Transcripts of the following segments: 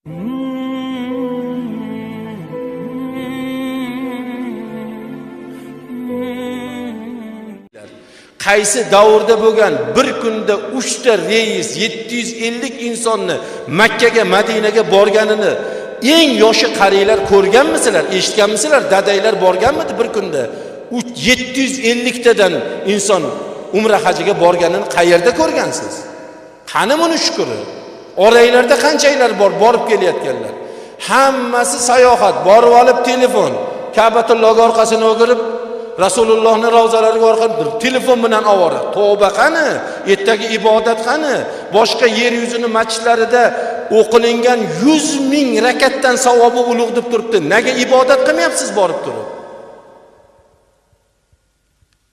Qaysi davrda bo'lgan bir kunda 3 ta reis 750 insonni Makka ga, Madinaga borganini eng yoshi qariyalar ko'rganmisizlar, eshitganmisizlar? Dadaylar borganmidi bir kunda? 750 tadan inson umra hajiga borganini qayerda ko'rgansiz? Qani buni shukri? Oraylarda qanchaylar bor borib kelayotganlar. Hammasi sayohat, borib olib telefon, Ka'batullohga orqasini o'girib Rasulullohning ravzalariga orqalab telefon bilan ovora. Tavba qani? Ertaga ibodat qani? Boshqa yer yuzini masjidlarida o'qilingan 100 ming rakatdan savobi ulug' deb turibdi. Nega ibodat qilmayapsiz borib turib?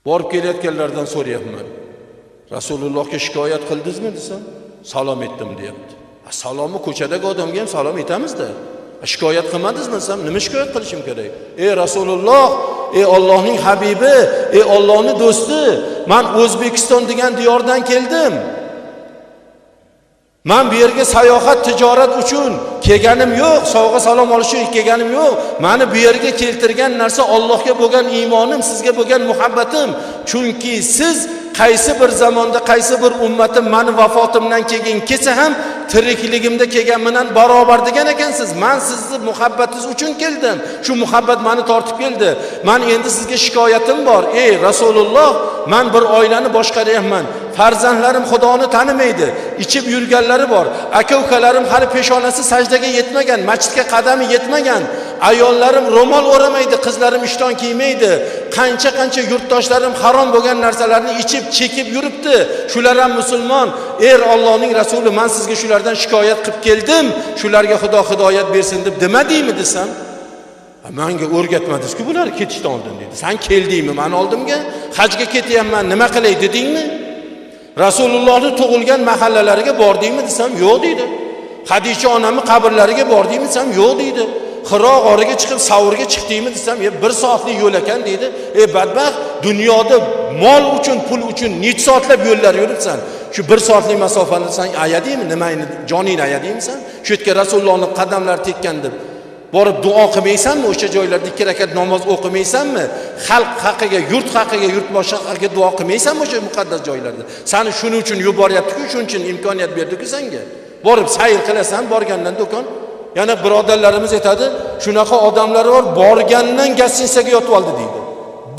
Borib kelayotganlardan so'rayapman. Rasulullohga shikoyat qildingizmi desam, salom etdim deyapti. Salomni ko'chadagi odamga ham salom etamiz-da. Shikoyat qilmadingizmi desam, nima shikoyat qilishim kerak? Ey Rasululloh, ey Allohning habibi, ey Allohning do'sti, men O'zbekiston degan diyordan keldim. Men bu yerga sayohat, tijorat uchun kelganim yo'q, sovg'a salom olish uchun kelganim yo'q. Meni bu yerga keltirgan narsa Allohga bo'lgan iymonim, sizga bo'lgan muhabbatim. Chunki siz qaysi bir zamonda, qaysi bir ummatim meni vafotimdan keyin kelsa ham tirikligimda kelgan bilan barobar degan ekansiz. Men sizni muhabbatingiz uchun keldim. Shu muhabbat meni tortib keldi. Men endi sizga shikoyatim bor. Ey Rasululloh, men bir oilani boshqaryapman. Farzandlarim Xudoni tanimaydi. Ichib yurganlari bor. Aka-ukalarim hali peshonasi sajdaga yetmagan, masjidga qadami yetmagan. Ayollarim ro'mol o'ramaydi, qizlarim ishton kiymaydi. Qancha yurtdoshlarim harom bo'lgan narsalarni ichib, chekib yuribdi. Shular ham musulmon. Ey Allohning rasuli, men sizga shulardan shikoyat qilib keldim. Shularga Xudo hidoyat bersin deb demadingmi desam, menga o'rgatmadingiz-ku bular ketishdan oldin dedi. Sen keldingmi men oldimga? Hajga ketyapman, nima qilay dedingmi? Rasulullohning tug'ilgan mahallalariga bordingmi desam, yo'q dedi. Hadicha onamning qabrlariga bordingmi desam, yo'q dedi. Hiro g'origa chiqib savrga chiqdingmi desam, 1 soatlik yo'l ekan dedi. Ey badbaxt, dunyoda mol uchun, pul uchun necha soatlab yo'llar yuribsan? Shu 1 soatlik masofani sen ayadingmi? Nimani joningni ayadingmi sen? Shu yerga Rasulullohning qadamlari tekkan deb borib duo qilmaysanmi? O'sha joylarda 2 rakat namoz o'qimaysanmi? Xalq haqqiga, yurt haqqiga, yurtboshi haqqiga duo qilmaysanmi o'sha muqaddas joylarda? Seni shuning uchun yuboryapti-ku, shuning uchun imkoniyat berdi-ku senga. Borib sayr qilasan, borgandan do'kon. Yana birodarlarimiz aytadi, shunaqa odamlar bor, borgandan gostinsaga yotib oldi deydi.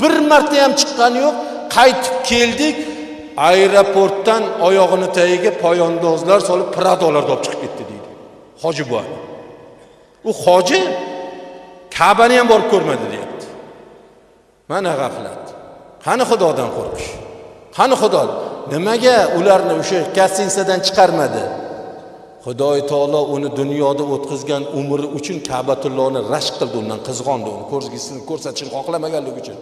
Bir marta ham chiqqani yo'q, qaytib keldik, aeroportdan oyog'ini tagiga poyandozlar solib Pradolar olib chiqib ketdi deydi. Hoji bu. U hoji Ka'bani ham borib ko'rmadi deyapti. Mana g'aflat. Qani Xudodan qo'rqish? Qani Xudo nimaga ularni o'sha gostinsadan chiqarmadi? Xudoy taolo uni dunyoda o'tkazgan umri uchun Ka'batullohni rashk qildi, undan qizg'ondi, uni ko'rgisini ko'rsatishni xohlamaganligi uchun.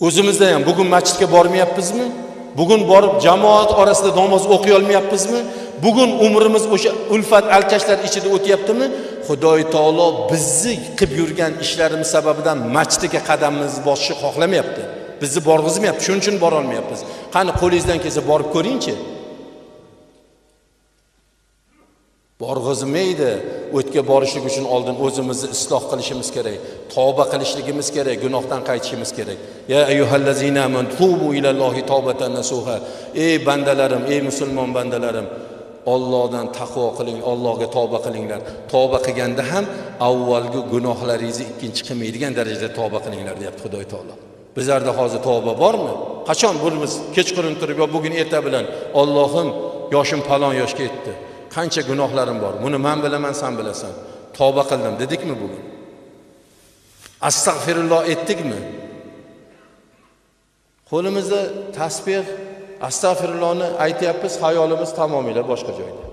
O'zimizda ham bugun masjidga bormayapmizmi? Bugun borib jamoat orasida namoz o'qiy olmayapmizmi? Bugun umrimiz o'sha ulfat alkashlar ichida o'tyaptimi? Xudoy taolo bizni qilib yurgan ishlarimiz sababidan masjidga qadamimizni bosishni xohlamayapti. Bizni borg'izmayapti, shuning uchun bora olmayapmiz. Qani qo'lingizdan kelsa borib ko'ring-chi. Borg'izmaydi. O'tga borishlik uchun oldin o'zimizni isloh qilishimiz kerak, tavba qilishligimiz kerak, gunohdan qaytishimiz kerak. Ya ayyuhallazina amanu tubu ilallohi tawbatan nasuha. Ey bandalarim, ey musulmon bandalarim, Allohdan taqvo qiling, Allohga tavba qilinglar. Tavba qilganda ham avvalgi gunohlaringizni ikkinchi qilmaydigan darajada tavba qilinglar, deyapti Xudoy taolo. Bizlarda hozir tavba bormi? Qachon bo'limiz kechqurun turib yo bugun erta bilan Allohim, yoshim falon yoshga yetdi. Qancha gunohlarim bor. Buni men bilaman, sen bilasan. Tavba qildim dedikmi bugun? Astagfirulloh etdikmi? Qo'limizda tasbih, astagfirullohni aytyapmiz, xayolimiz tamomila boshqa joyda.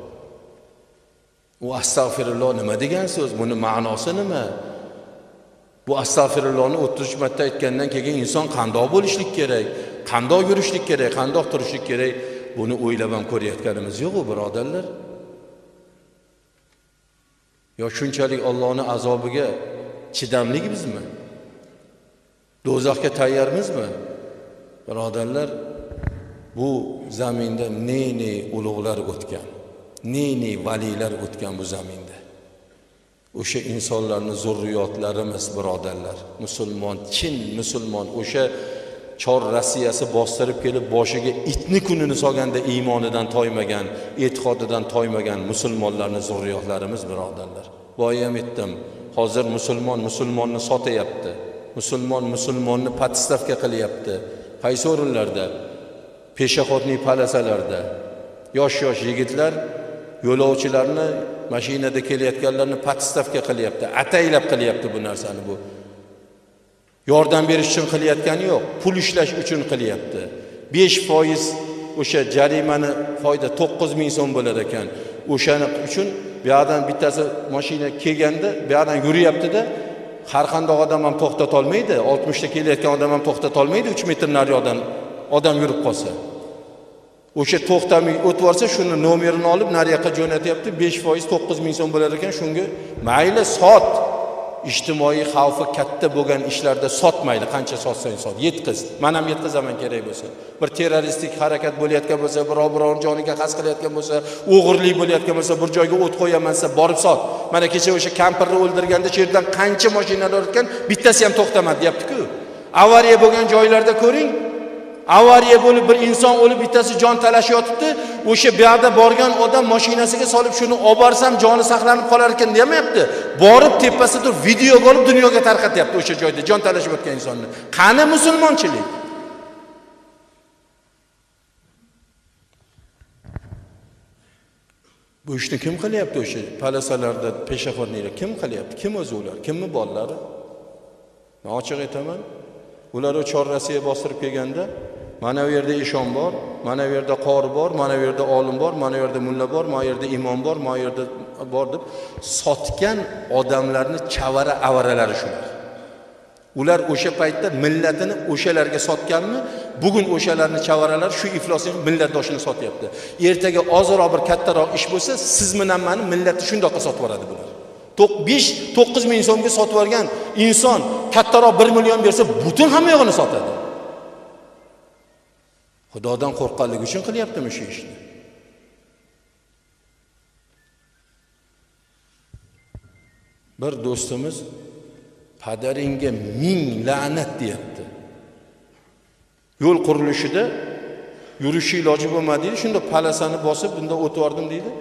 U astagfirulloh nima degan so'z? Buni ma'nosi nima? Bu astagfirullohni 33 marta aytgandan keyin inson qandoq bo'lishlik kerak? Qandoq yurishlik kerak? Qandoq turishlik kerak? Buni o'ylab ham ko'rayotganimiz yo'q, birodarlar. Yo shunchalik Allohning azobiga chidamligimizmi? Do'zaxga tayyormizmi? Birodarlar, bu zaminda ne ulug'lar o'tgan. ne valilar o'tgan bu zaminda. O'sha insonlarning zurriyotlarimiz, birodarlar, musulmon, chin musulmon, o'sha Chor Rossiyasi bostirib kelib boshiga itni kunini solganda iymonidan toymagan, e'tiqodidan toymagan musulmonlarning zurriyotlarimiz, birodarlar. Boya ham aytdim, hozir musulmonni sotyapti. Musulmonni podstavka qilyapti. Qaysi o'rinlarda? Peshaxodning palasalarda yosh yigitlar yo'lovchilarni mashinada kelayotganlarni podstavka qilyapti, ataylab qilyapti bu narsani. Bu yordam berish uchun qilayotgani yo'q, pul ishlash uchun qilyapti. 5% o'sha jarimani foyda 9000 so'm bo'lar ekan. O'shani uchun bu yerdan bittasi mashina kelganda, bu yerdan yuryapti-da, har qanday odam ham to'xtata olmaydi. 60 ta kelayotgan odam ham to'xtata olmaydi 3 metr nariyoqdan odam yurib qolsa. O'sha to'xtamay o'tib borsa, shuni nomerini olib nariyoqqa jo'natyapti. 5% 9000 so'm bo'lar ekan. Shunga mayli sot. Ijtimoiy xavfi katta bo'lgan ishlarda sotmaydi. Qancha sotsang sot, yetqiz. Men ham yetqizaman kerak bo'lsa. Bir terroristik harakat bo'layotgan bo'lsa, birov joniga qasd qilayotgan bo'lsa, o'g'irlik bo'layotgan bo'lsa, bir joyga o't qo'yaman desa, borib sot. Mana kecha o'sha kampirni o'ldirganda cherdan qancha mashinalar o'tgan, bittasi ham to'xtamadi, deyapti-ku. Avariya bo'lgan joylarda ko'ring. Avariya bo'lib bir inson o'lib, bittasi jon talashib yotibdi. O'sha bu yerda borgan odam mashinasiga solib shuni olib borsam joni saqlanib qolar ekan demayapti. Borib tepasida video olib dunyoga tarqatyapti o'sha joyda jon talashib yotgan insonni. Qani musulmonchilik? Bu ishni kim qilyapti o'sha palasalarda peshaxodliklar kim qilyapti? Kim o'zi ular? Kimni bolalari? Men ochiq aytaman. Ular o Chor Rossiya bostirib kelganda, mana bu yerda eshon bor, mana bu yerda qori bor, mana bu yerda olim bor, mana bu yerda mulla bor, mana bu yerda imom bor, mana bu yerda bor deb sotgan odamlarni chavara avaralari shular. Ular o'sha paytda millatini o'shalarga sotganmi? Bugun o'shalarni chavaralari shu iflosning millatdoshini sotyapti. Ertaga ozroq bir kattaroq ish bo'lsa, siz bilan meni millatni shundoqqa sotib yuboradi bular. 5-9 so'mga sotib olgan inson kattaroq 1 million bersa, butun hamma yo'g'ini sotadi. Xudodan qo'rqqanligi uchun qilyaptimi shu ishni? Bir do'stimiz padaringga 1000 la'nat deyapti. Yo'l qurilishida yurishi iloji bo'lmadi, shunda palasani bosib bunda o'tvordim deydi.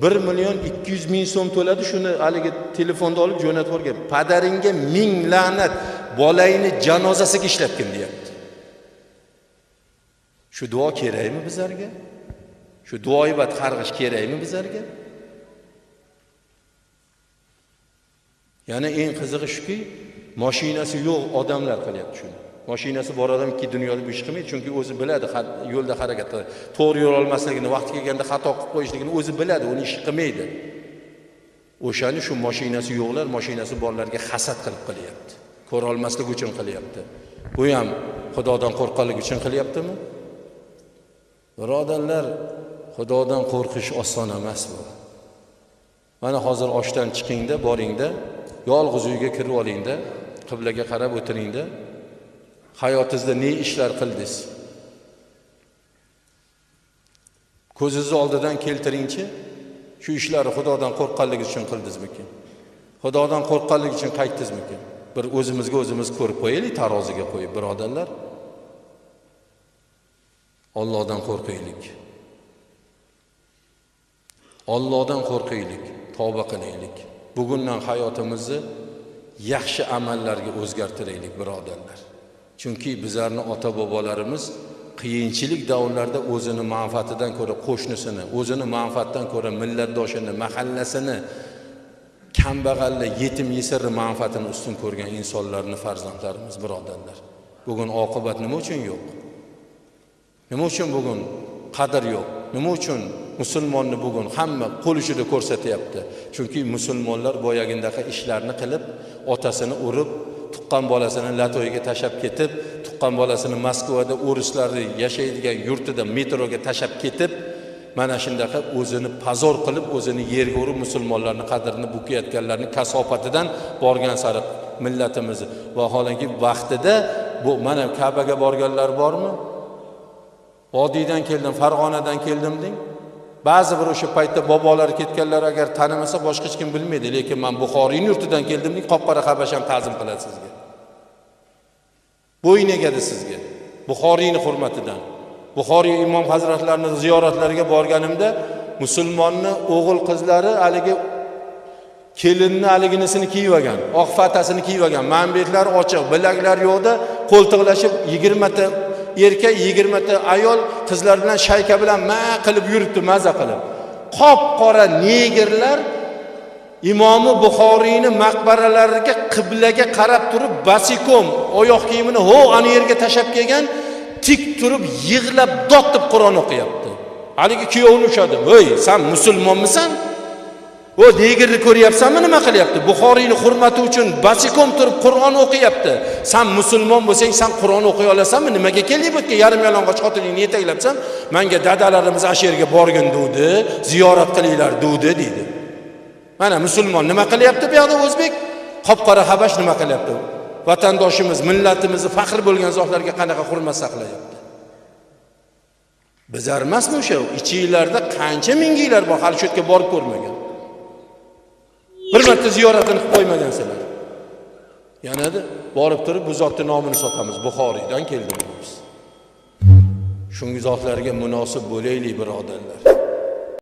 1.200.000 so'm to'ladi, shuni haligi telefonda olib jo'natib o'rgan. Padaringga 1000 la'nat, bolayni janozasiga ishlatgin deyapti. Shu duo kerakmi bizlarga? Shu duoibat qarg'ish kerakmi bizlarga? Yana eng qizig'i shuki, mashinasi yo'q odamlar qilyapti shuni. Mashinasi bor odam ikki dunyoda bu ish qilmaydi, chunki o'zi biladi yo'lda harakat qiladi. To'g'ri yo'l olmasligini, vaqti kelganda xato qilib qo'yishligini o'zi biladi, uni ish qilmaydi. O'shani shu mashinasi yo'qlar, mashinasi borlarga hasad qilib qilyapti. Ko'ra olmaslik uchun qilyapti. Bu ham Xudodan qo'rqqanlik uchun qilyaptimi? Birodarlar, Xudodan qo'rqish oson emas bu. Mana hozir oshdan chiqingda, boringda, yolg'iz uyga kirib olingda, qiblaga qarab o'tiringda, hayotingizda ne ishlar qildingiz? Ko'zingiz oldidan keltiringchi, shu ishlarni Xudodan qo'rqqanlik uchun qildingizmi? Xudodan qo'rqqanlik uchun qaytdingizmi? Bir o'zimizga o'zimiz ko'rib qo'yaylik, taroziga qo'yib, birodarlar. Allohdan qo'rqaylik. Allohdan qo'rqaylik, tavba qilaylik. Bugundan hayotimizni yaxshi amallarga o'zgartiraylik, birodarlar. Chunki bizlarning ota-bobolarimiz qiyinchilik davrlarida o'zini manfaatidan ko'ra qo'shnisini, o'zini manfaatdan ko'ra millatdoshini, mahallasini, kambag'alni, yetim yesirni manfaatini ustun ko'rgan insonlarning farzandlarimiz, birodarlar. Bugun oqibat nima uchun yo'q? Nima uchun bugun qadr yo'q? Nima uchun musulmonni bugun hamma qo'l uchida ko'rsatyapti? Chunki musulmonlar boyagindaqa ishlarni qilib, otasini urib, tuqqan bolasini Latoyga tashab ketib, tuqqan bolasini Moskvada o'rislarni yashaydigan yurtida metroga tashab ketib, mana shundaqa o'zini pazor qilib, o'zini yerga urib musulmonlarning qadrini bukayotganlarning kasofatidan borgan sari millatimiz va holanki vaqtida bu mana Ka'baga borganlar bormi? Vodiydan keldim, Farg'onadan keldim deng. Ba'zi bir o'sha paytda bobolar ketganlar agar tanimasa boshqa hech kim bilmaydi, lekin men Buxoriyning yurtidan keldim deb qop-qora Habasham ta'zim qiladi sizga. Bo'yin egadi sizga. Buxoriyning hurmatidan. Buxoriy imom hazratlarining ziyoratlariga borganimda musulmonni o'g'il qizlari haligi kelinni haliginisini kiyib olgan, oq fatasini kiyib olgan, manbetlar ochiq, bilaklar yo'qda qo'ltiqlashib 20 ta erkak 20 ta ayol qizlar bilan shayka bilan qilib yuribdi, maza qilib. Qop-qora negerlar Imomi Buxoriyning maqbaralariga qiblaga qarab turib basikom oyoq kiyimini ani yerga tashab kelgan, tik turib yig'lab dod deb Qur'on o'qiyapti. Haligi kuyovni ushadi. "Voy, sen musulmonmisan? O negerni ko'ryapsanmi, nima qilyapti? Buxoriyning hurmati uchun basikom turib Qur'on o'qiyapti. Sen musulmon bo'lsang, sen Qur'on o'qiy olasanmi? Nimaga kelding bu yerga? Yarim yalang'och xotiningni yetaklabsan, menga dadalarimiz asherga borgin dudi, ziyorat qilinglar dudi" deydi. Mana musulmon nima qilyapti bu yoqda o'zbek? Qop-qora Habash nima qilyapti? Vatandoshimiz, millatimizni faxr bo'lgan zotlarga qanaqa hurmat saqlayapti? Bizar emasmi o'sha? Ichinglarda qancha minginglar bor, hali shu yerga borib ko'rmagan. Bir marta ziyoratini qilib qo'ymagansizlar. Yana borib turib bu zotning nomini sotamiz. Buxoriydan keldik biz. Shunga zotlarga munosib bo'laylik, birodarlar.